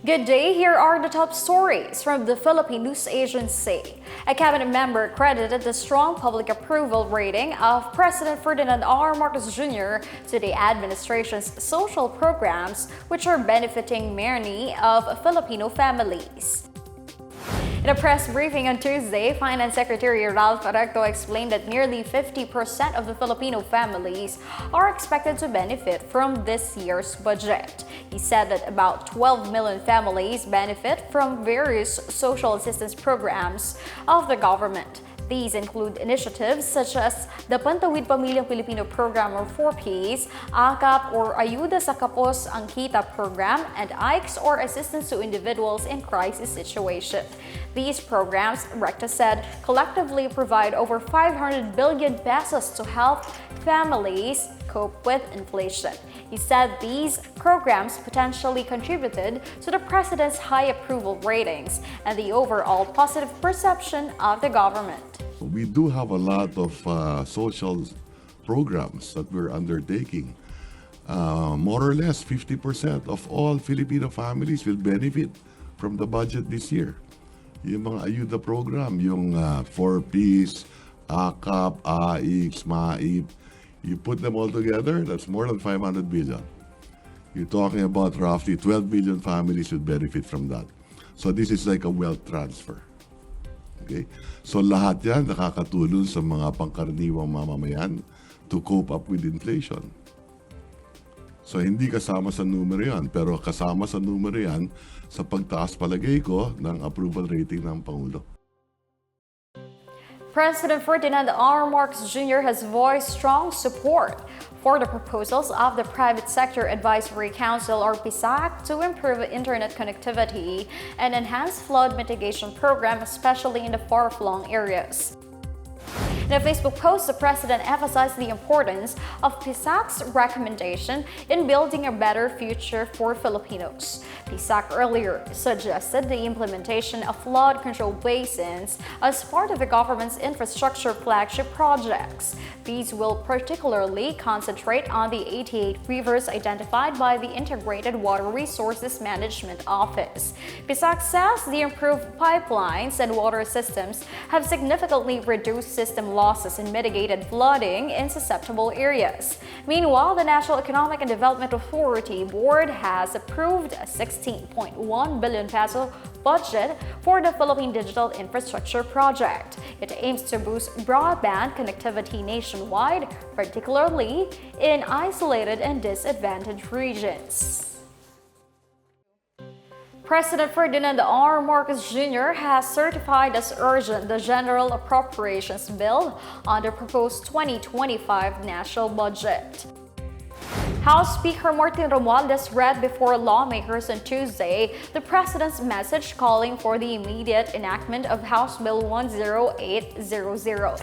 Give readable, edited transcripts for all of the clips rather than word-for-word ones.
Good day, here are the top stories from the Philippine News Agency. A cabinet member credited the strong public approval rating of President Ferdinand R. Marcos Jr. to the administration's social programs, which are benefiting many of Filipino families. In a press briefing on Tuesday, Finance Secretary Ralph Recto explained that nearly 50% of the Filipino families are expected to benefit from this year's budget. He said that about 12 million families benefit from various social assistance programs of the government. These include initiatives such as the Pantawid Pamilyang Pilipino Program or 4Ps, AKAP or Ayuda sa Kapos ang Kita program, and AICS or Assistance to Individuals in Crisis Situation. These programs, Recta said, collectively provide over 500 billion pesos to help families cope with inflation. He said these programs potentially contributed to the president's high approval ratings and the overall positive perception of the government. We do have a lot of social programs that we're undertaking. More or less 50% of all Filipino families will benefit from the budget this year. Yung mga ayuda program, yung 4Ps, AKAP, AICS, MAIP, you put them all together, that's more than 500 billion. You're talking about roughly 12 million families would benefit from that. So this is like a wealth transfer. Okay? So lahat yan nakakatulong sa mga pangkaraniwang mamamayan to cope up with inflation. So hindi kasama sa numero yan, pero kasama sa numero yan sa pagtaas palagay ko ng approval rating ng Pangulo. President Ferdinand R. Marcos Jr. has voiced strong support for the proposals of the Private Sector Advisory Council or PSAC to improve internet connectivity and enhance flood mitigation program, especially in the far-flung areas. In a Facebook post, the president emphasized the importance of PSAC's recommendation in building a better future for Filipinos. PSAC earlier suggested the implementation of flood control basins as part of the government's infrastructure flagship projects. These will particularly concentrate on the 88 rivers identified by the Integrated Water Resources Management Office. PSAC says the improved pipelines and water systems have significantly reduced system losses and mitigated flooding in susceptible areas. Meanwhile, the National Economic and Development Authority Board has approved a 16.1 billion peso budget for the Philippine Digital Infrastructure Project. It aims to boost broadband connectivity nationwide, particularly in isolated and disadvantaged regions. President Ferdinand R. Marcos Jr. has certified as urgent the General Appropriations Bill on the proposed 2025 national budget. House Speaker Martin Romualdez read before lawmakers on Tuesday the president's message calling for the immediate enactment of House Bill 10800.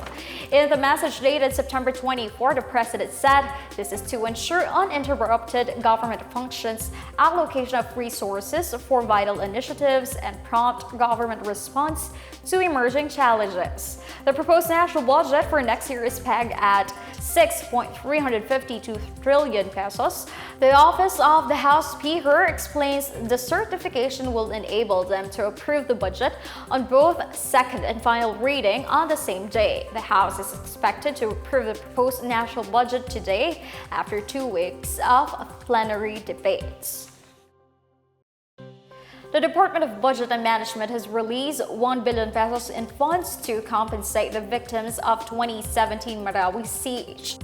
In the message dated September 24, the president said this is to ensure uninterrupted government functions, allocation of resources for vital initiatives, and prompt government response to emerging challenges. The proposed national budget for next year is pegged at 6.352 trillion pesos. The Office of the House Speaker explains the certification will enable them to approve the budget on both second and final reading on the same day. The House is expected to approve the proposed national budget today after 2 weeks of plenary debates. The Department of Budget and Management has released 1 billion pesos in funds to compensate the victims of 2017 Marawi Siege.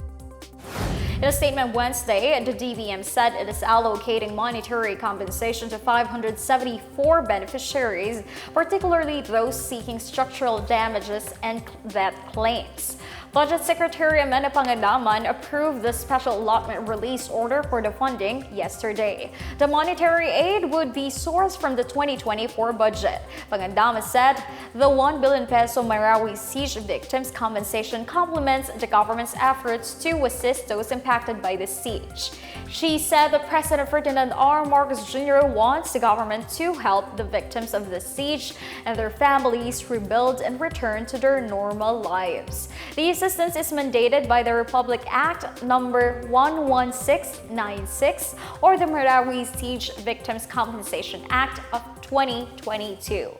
In a statement Wednesday, the DBM said it is allocating monetary compensation to 574 beneficiaries, particularly those seeking structural damages and debt claims. Budget Secretary Amanda Pangandaman approved the special allotment release order for the funding yesterday. The monetary aid would be sourced from the 2024 budget. Pangandaman said the 1 billion peso Marawi Siege victims compensation complements the government's efforts to assist those impacted by the siege. She said that President Ferdinand R. Marcos Jr. wants the government to help the victims of the siege and their families rebuild and return to their normal lives. These assistance is mandated by the Republic Act number 11696 or the Marawi Siege Victims Compensation Act of 2022.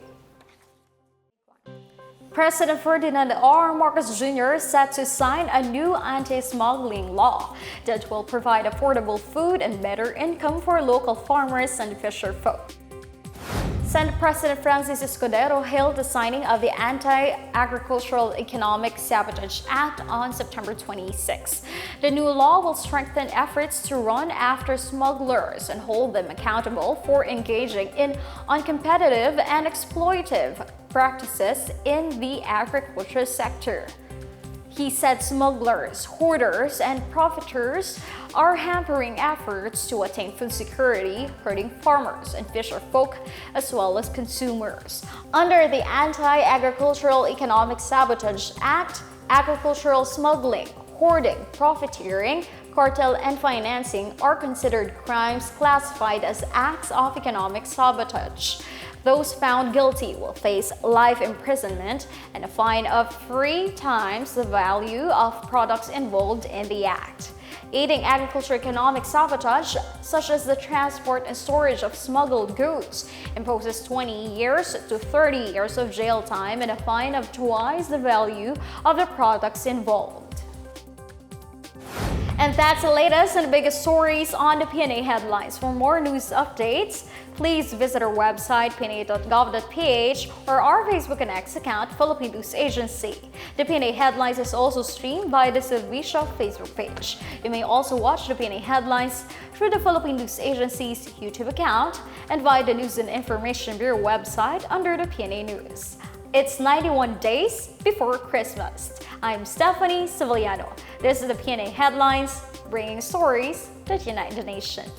President Ferdinand R. Marcos Jr. is set to sign a new anti-smuggling law that will provide affordable food and better income for local farmers and fisherfolk. Senate President Francis Escudero hailed the signing of the Anti-Agricultural Economic Sabotage Act on September 26. The new law will strengthen efforts to run after smugglers and hold them accountable for engaging in uncompetitive and exploitative practices in the agriculture sector. He said smugglers, hoarders, and profiteers are hampering efforts to attain food security, hurting farmers and fisherfolk as well as consumers. Under the Anti-Agricultural Economic Sabotage Act, agricultural smuggling, hoarding, profiteering, cartel, and financing are considered crimes classified as acts of economic sabotage. Those found guilty will face life imprisonment and a fine of 3 times the value of products involved in the act. Aiding agriculture economic sabotage, such as the transport and storage of smuggled goods, imposes 20 years to 30 years of jail time and a fine of twice the value of the products involved. And that's the latest and biggest stories on the Pna Headlines. For more news updates, please visit our website, pna.gov.ph, or our Facebook and X account, Philippine News Agency. The Pna Headlines is also streamed by the Servicio Facebook page. You may also watch the Pna Headlines through the Philippine News Agency's YouTube account and via the News and Information Bureau website under the PNA News. It's 91 days before Christmas. I'm Stephanie Civiliano. This is the PNA Headlines, bringing stories that unite the nation.